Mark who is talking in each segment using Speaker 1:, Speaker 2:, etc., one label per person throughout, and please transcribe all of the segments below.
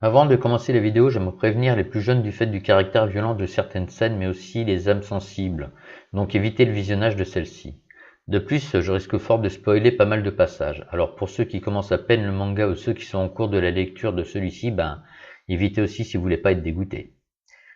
Speaker 1: Avant de commencer la vidéo, j'aimerais prévenir les plus jeunes du fait du caractère violent de certaines scènes, mais aussi les âmes sensibles, donc évitez le visionnage de celles-ci. De plus, je risque fort de spoiler pas mal de passages, alors pour ceux qui commencent à peine le manga ou ceux qui sont en cours de la lecture de celui-ci, évitez aussi si vous voulez pas être dégoûté.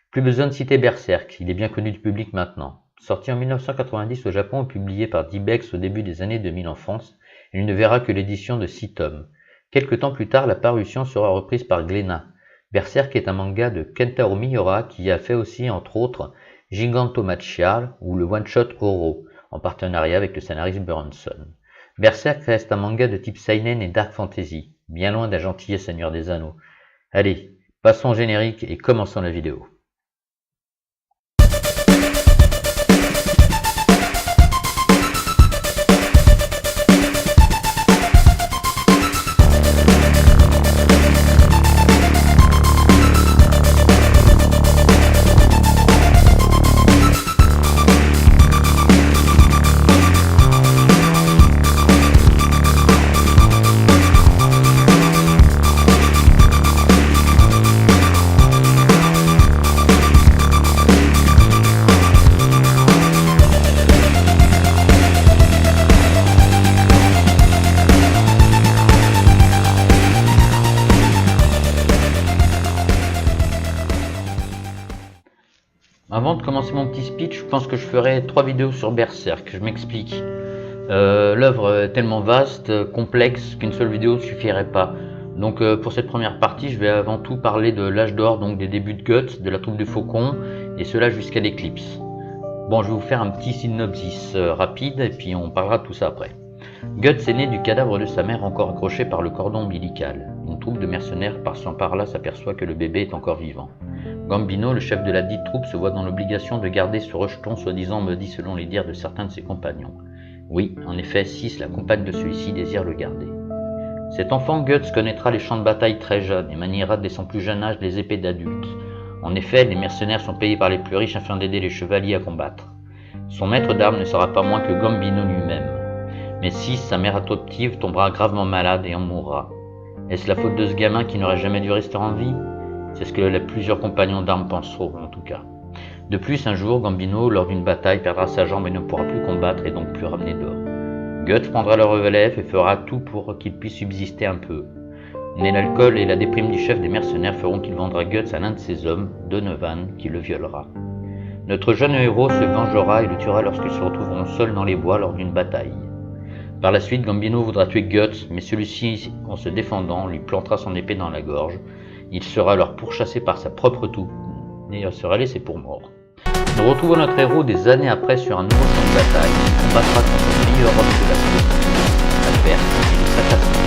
Speaker 1: Plus besoin de citer Berserk, il est bien connu du public maintenant. Sorti en 1990 au Japon et publié par Dybex au début des années 2000 en France, il ne verra que l'édition de 6 tomes. Quelque temps plus tard, la parution sera reprise par Glénat. Berserk est un manga de Kentaro Miura qui a fait aussi, entre autres, Gigantomachia ou le one-shot Oro, en partenariat avec le scénariste Björnson. Berserk reste un manga de type seinen et dark fantasy, bien loin d'un gentil Seigneur des Anneaux. Allez, passons au générique et commençons la vidéo. Avant de commencer mon petit speech, je pense que je ferai 3 vidéos sur Berserk, je m'explique. L'œuvre est tellement vaste, complexe, qu'une seule vidéo ne suffirait pas. Donc pour cette première partie, je vais avant tout parler de l'âge d'or, donc des débuts de Guts, de la troupe du Faucon, et cela jusqu'à l'éclipse. Bon, je vais vous faire un petit synopsis rapide, et puis on parlera de tout ça après. Guts est né du cadavre de sa mère encore accroché par le cordon ombilical. Une troupe de mercenaires passant par là s'aperçoit que le bébé est encore vivant. Gambino, le chef de la dite troupe, se voit dans l'obligation de garder ce rejeton soi-disant maudit selon les dires de certains de ses compagnons. Oui, en effet, Sis, la compagne de celui-ci, désire le garder. Cet enfant Guts connaîtra les champs de bataille très jeune et maniera dès son plus jeune âge les épées d'adultes. En effet, les mercenaires sont payés par les plus riches afin d'aider les chevaliers à combattre. Son maître d'armes ne sera pas moins que Gambino lui-même. Mais Sis, sa mère adoptive, tombera gravement malade et en mourra. Est-ce la faute de ce gamin qui n'aurait jamais dû rester en vie ? C'est ce que plusieurs compagnons d'armes penseront en tout cas. De plus, un jour, Gambino, lors d'une bataille, perdra sa jambe et ne pourra plus combattre et donc plus ramener d'or. Guts prendra le relève et fera tout pour qu'il puisse subsister un peu. Mais l'alcool et la déprime du chef des mercenaires feront qu'il vendra Guts à l'un de ses hommes, Donovan, qui le violera. Notre jeune héros se vengera et le tuera lorsqu'ils se retrouveront seuls dans les bois lors d'une bataille. Par la suite, Gambino voudra tuer Guts, mais celui-ci, en se défendant, lui plantera son épée dans la gorge. Il sera alors pourchassé par sa propre troupe et sera laissé pour mort. Nous retrouvons notre héros des années après sur un nouveau champ de bataille. Il combattra contre le meilleur homme de la troupe, Albert, et le fracassera.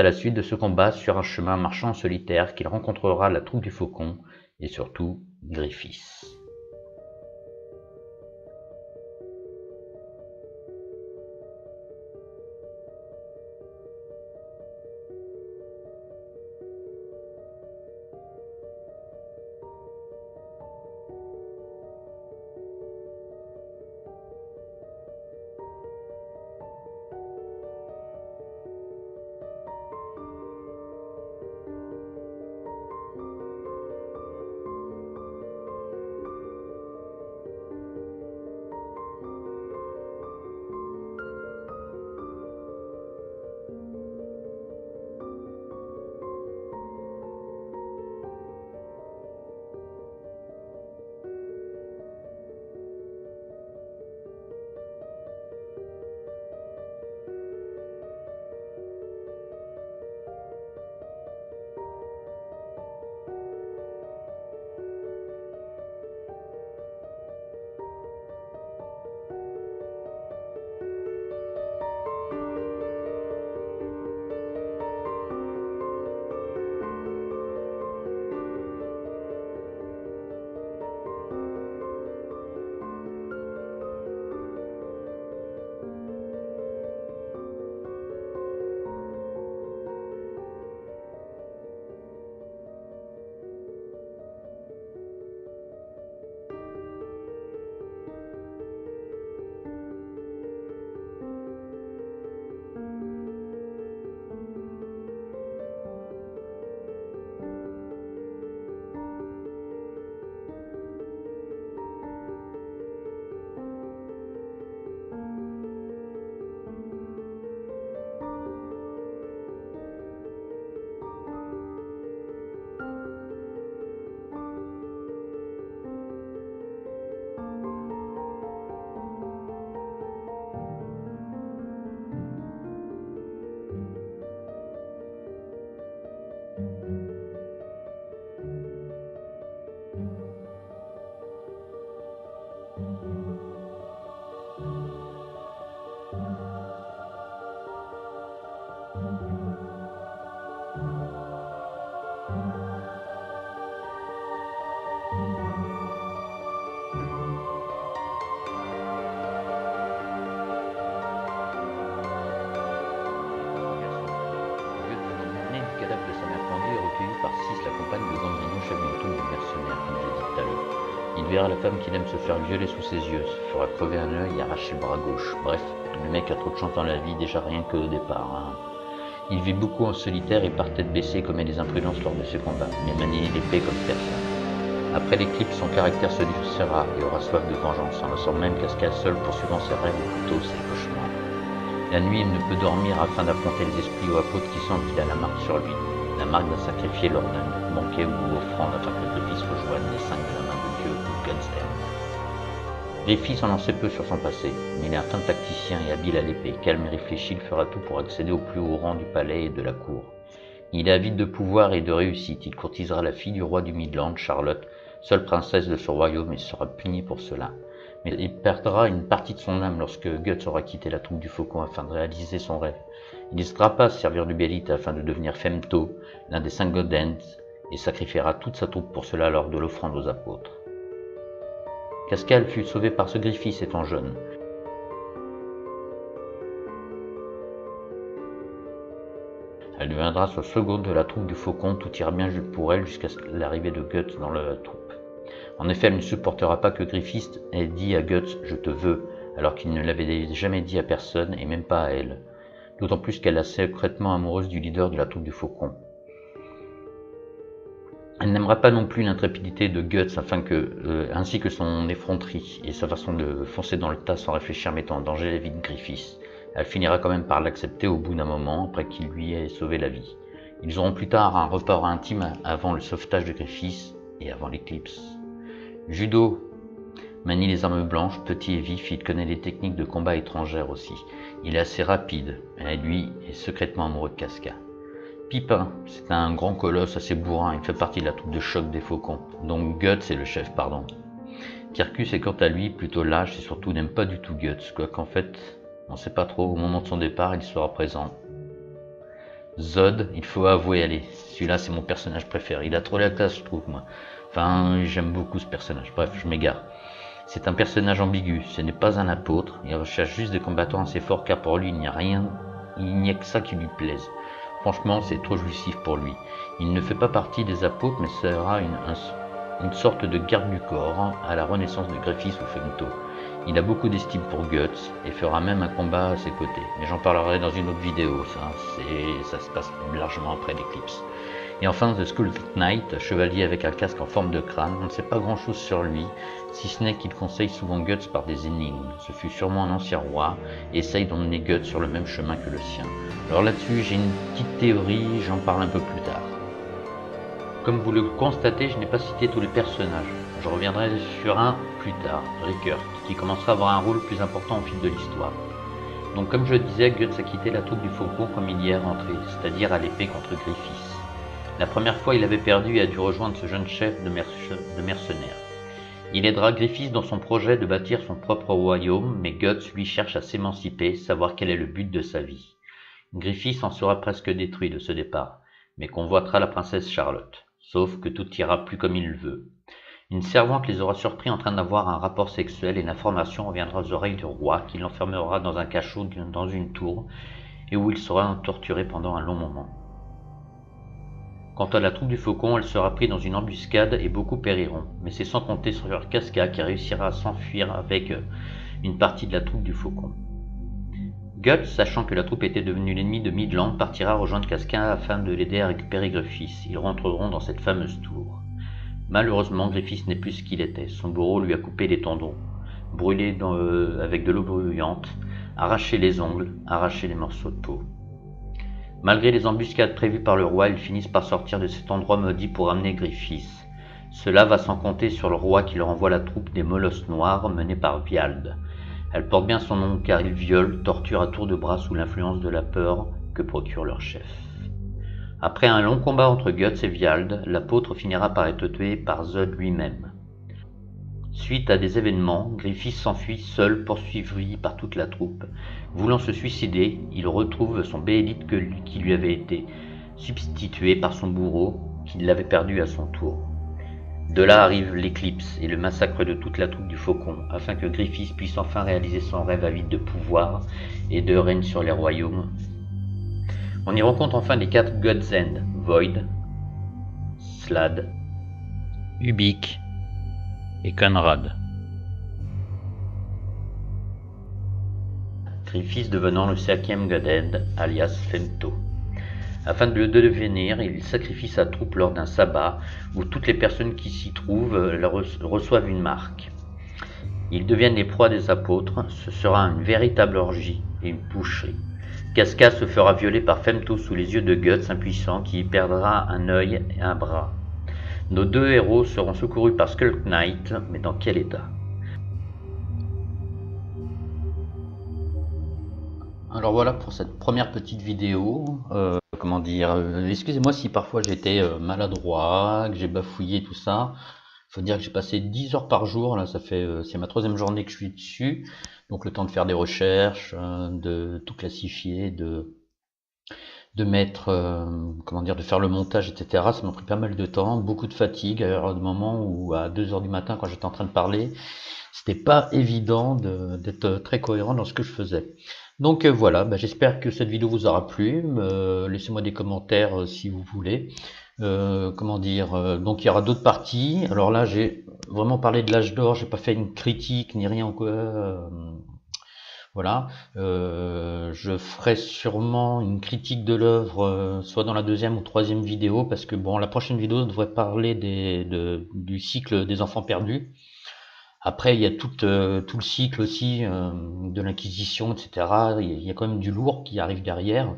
Speaker 1: la suite de ce combat sur un chemin marchant en solitaire qu'il rencontrera la troupe du Faucon et surtout Griffiths. cadavre de sa mère pendue est recueilli par Sis, la compagne de Gambino, chef d'une troupe de mercenaires, comme j'ai dit tout à l'heure. Il verra la femme qu'il aime se faire violer sous ses yeux, se fera crever un œil et arracher le bras gauche. Bref, le mec a trop de chance dans la vie, déjà rien que au départ. Il vit beaucoup en solitaire et par tête baissée commet des imprudences lors de ses combats, mais manie l'épée comme personne. Après l'éclipse, son caractère se durcira et aura soif de vengeance, en laissant même Casca seul poursuivant ses rêves ou plutôt ses cauchemars. La nuit, il ne peut dormir afin d'affronter les esprits ou apôtres qui sentent qu'il a la marque sur lui, la marque d'un sacrifié lors d'un banquet ou offrande afin que Griffiths rejoigne les cinq de la main de Dieu ou Gunster. Griffiths en sait peu sur son passé, mais il est un fin tacticien et habile à l'épée. Calme et réfléchi, il fera tout pour accéder au plus haut rang du palais et de la cour. Il est avide de pouvoir et de réussite, il courtisera la fille du roi du Midland, Charlotte, seule princesse de ce royaume, et sera puni pour cela. Mais il perdra une partie de son âme lorsque Guts aura quitté la troupe du Faucon afin de réaliser son rêve. Il n'hésitera pas à se servir du Bélite afin de devenir Femto, l'un des 5 Godens, et sacrifiera toute sa troupe pour cela lors de l'offrande aux apôtres. Cascal fut sauvé par ce Griffiths étant jeune. Elle deviendra sa seconde de la troupe du Faucon, tout ira bien pour elle jusqu'à l'arrivée de Guts dans la troupe. En effet, elle ne supportera pas que Griffiths ait dit à Guts « Je te veux », alors qu'il ne l'avait jamais dit à personne et même pas à elle. D'autant plus qu'elle est secrètement amoureuse du leader de la troupe du Faucon. Elle n'aimera pas non plus l'intrépidité de Guts ainsi que son effronterie et sa façon de foncer dans le tas sans réfléchir mettant en danger la vie de Griffiths. Elle finira quand même par l'accepter au bout d'un moment après qu'il lui ait sauvé la vie. Ils auront plus tard un report intime avant le sauvetage de Griffiths et avant l'éclipse. Judo manie les armes blanches, petit et vif, il connaît les techniques de combat étrangères aussi. Il est assez rapide, mais lui est secrètement amoureux de Casca. Pipin, c'est un grand colosse assez bourrin, il fait partie de la troupe de choc des Faucons, donc Guts est le chef, pardon. Kirkus est quant à lui plutôt lâche et surtout n'aime pas du tout Guts, quoiqu'en fait, on ne sait pas trop, au moment de son départ, il sera présent. Zod, il faut avouer, allez, celui-là c'est mon personnage préféré. Il a trop la classe, je trouve, moi. Enfin, j'aime beaucoup ce personnage. Bref, je m'égare. C'est un personnage ambigu, ce n'est pas un apôtre, il recherche juste des combattants assez forts car pour lui il n'y a rien, il n'y a que ça qui lui plaise. Franchement, c'est trop jouissif pour lui. Il ne fait pas partie des apôtres mais sera une sorte de garde du corps à la renaissance de Griffiths ou Femto. Il a beaucoup d'estime pour Guts et fera même un combat à ses côtés. Mais j'en parlerai dans une autre vidéo, ça se passe largement après l'éclipse. Et enfin, The Skull Knight, chevalier avec un casque en forme de crâne, on ne sait pas grand chose sur lui, si ce n'est qu'il conseille souvent Guts par des énigmes. Ce fut sûrement un ancien roi, et essaye d'emmener Guts sur le même chemin que le sien. Alors là-dessus, j'ai une petite théorie, j'en parle un peu plus tard. Comme vous le constatez, je n'ai pas cité tous les personnages. Je reviendrai sur un plus tard, Rickert, qui commencera à avoir un rôle plus important au fil de l'histoire. Donc comme je le disais, Guts a quitté la troupe du Faucon comme il y est rentré, c'est-à-dire à l'épée contre Griffiths. La première fois, il avait perdu et a dû rejoindre ce jeune chef de mercenaires. Il aidera Griffiths dans son projet de bâtir son propre royaume, mais Guts lui cherche à s'émanciper, savoir quel est le but de sa vie. Griffiths en sera presque détruit de ce départ, mais convoitera la princesse Charlotte, sauf que tout ira plus comme il le veut. Une servante les aura surpris en train d'avoir un rapport sexuel et l'information reviendra aux oreilles du roi qui l'enfermera dans un cachot dans une tour et où il sera torturé pendant un long moment. Quant à la troupe du Faucon, elle sera prise dans une embuscade et beaucoup périront, mais c'est sans compter sur leur Casca qui réussira à s'enfuir avec une partie de la troupe du Faucon. Guts, sachant que la troupe était devenue l'ennemi de Midland, partira rejoindre Casca afin de l'aider à récupérer Griffiths. Ils rentreront dans cette fameuse tour. Malheureusement, Griffiths n'est plus ce qu'il était. Son bourreau lui a coupé les tendons, brûlé avec de l'eau brûlante, arraché les ongles, arraché les morceaux de peau. Malgré les embuscades prévues par le roi, ils finissent par sortir de cet endroit maudit pour amener Griffiths. Cela va sans compter sur le roi qui leur envoie la troupe des Molosses Noirs menée par Viald. Elle porte bien son nom car ils violent, torturent à tour de bras sous l'influence de la peur que procure leur chef. Après un long combat entre Guts et Viald, l'apôtre finira par être tué par Zod lui-même. Suite à des événements, Griffiths s'enfuit seul, poursuivi par toute la troupe. Voulant se suicider, il retrouve son béélite qui lui avait été substitué par son bourreau, qui l'avait perdu à son tour. De là arrive l'éclipse et le massacre de toute la troupe du Faucon, afin que Griffiths puisse enfin réaliser son rêve avide de pouvoir et de règne sur les royaumes. On y rencontre enfin les 4 Godsend, Void, Slade, Ubik et Conrad. Griffiths devenant le 5e Godhead, alias Femto. Afin de le devenir, il sacrifie sa troupe lors d'un sabbat où toutes les personnes qui s'y trouvent reçoivent une marque. Ils deviennent les proies des apôtres, ce sera une véritable orgie et une boucherie. Casca se fera violer par Femto sous les yeux de Guts impuissant qui y perdra un œil et un bras. Nos 2 héros seront secourus par Skull Knight, mais dans quel état? Alors voilà pour cette première petite vidéo. Excusez-moi si parfois j'étais maladroit, que j'ai bafouillé tout ça. Il faut dire que j'ai passé 10 heures par jour, là c'est ma 3e journée que je suis dessus. Donc le temps de faire des recherches, de tout classifier, de mettre, de faire le montage, etc. Ça m'a pris pas mal de temps, beaucoup de fatigue. Il y a des moments où à 2 heures du matin, quand j'étais en train de parler, c'était pas évident d'être très cohérent dans ce que je faisais. Donc voilà, j'espère que cette vidéo vous aura plu. Laissez-moi des commentaires si vous voulez. Donc il y aura d'autres parties. Alors là, j'ai vraiment parlé de l'âge d'or, j'ai pas fait une critique ni rien quoi. Voilà, je ferai sûrement une critique de l'œuvre, soit dans la 2e ou 3e vidéo, parce que bon, la prochaine vidéo devrait parler du cycle des enfants perdus. Après, il y a tout le cycle aussi de l'Inquisition, etc. Il y a quand même du lourd qui arrive derrière.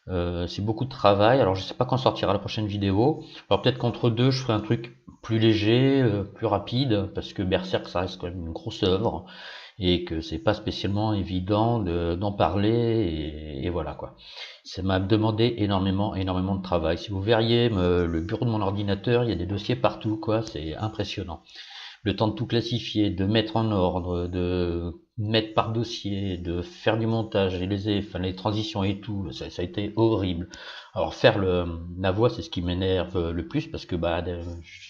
Speaker 1: C'est beaucoup de travail. Alors, je sais pas quand sortira la prochaine vidéo. Alors, peut-être qu'entre deux, je ferai un truc plus léger, plus rapide, parce que Berserk, ça reste quand même une grosse œuvre et que c'est pas spécialement évident d'en parler et voilà quoi. Ça m'a demandé énormément de travail. Si vous verriez le bureau de mon ordinateur, il y a des dossiers partout quoi, c'est impressionnant. le temps de tout classifier, de mettre en ordre, de mettre par dossier, de faire du montage et les transitions et tout, ça a été horrible. Alors faire la voix, c'est ce qui m'énerve le plus parce que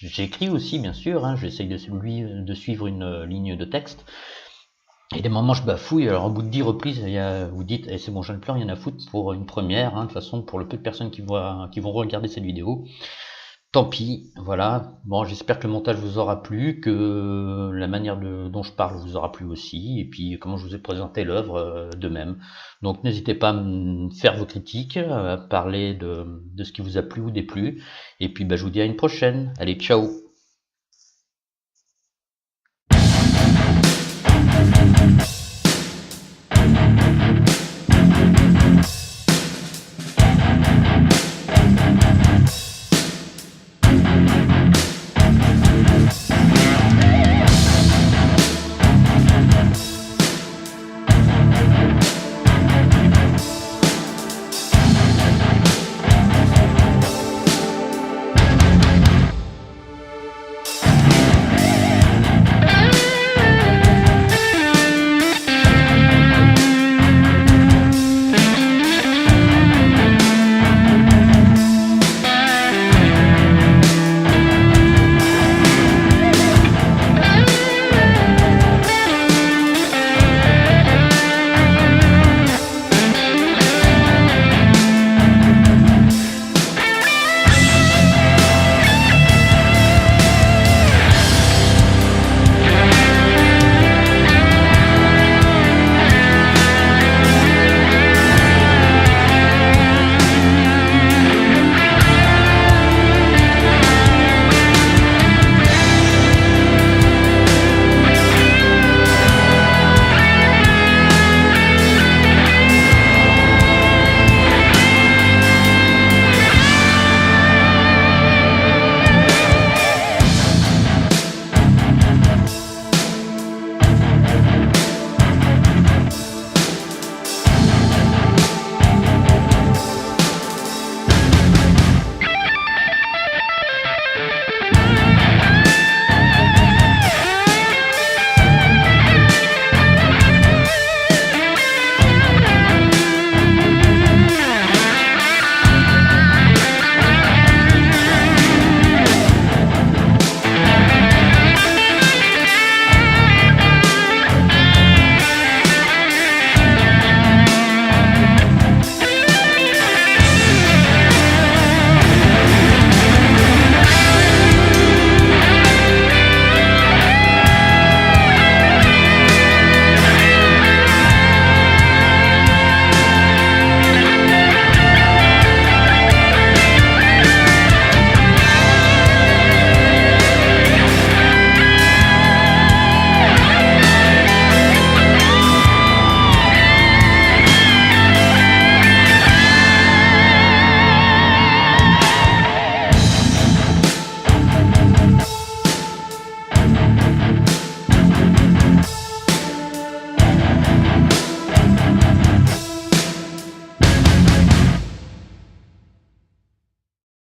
Speaker 1: j'écris aussi bien sûr, hein, j'essaye de suivre une ligne de texte. Et des moments je bafouille, alors au bout de 10 reprises, vous dites eh, c'est bon, j'en ai plus rien à foutre pour une première, hein, de toute façon pour le peu de personnes qui vont regarder cette vidéo. Tant pis, voilà. Bon, j'espère que le montage vous aura plu, que la manière dont je parle vous aura plu aussi, et puis comment je vous ai présenté l'œuvre de même. Donc n'hésitez pas à me faire vos critiques, à parler de ce qui vous a plu ou déplu, et puis je vous dis à une prochaine. Allez, ciao!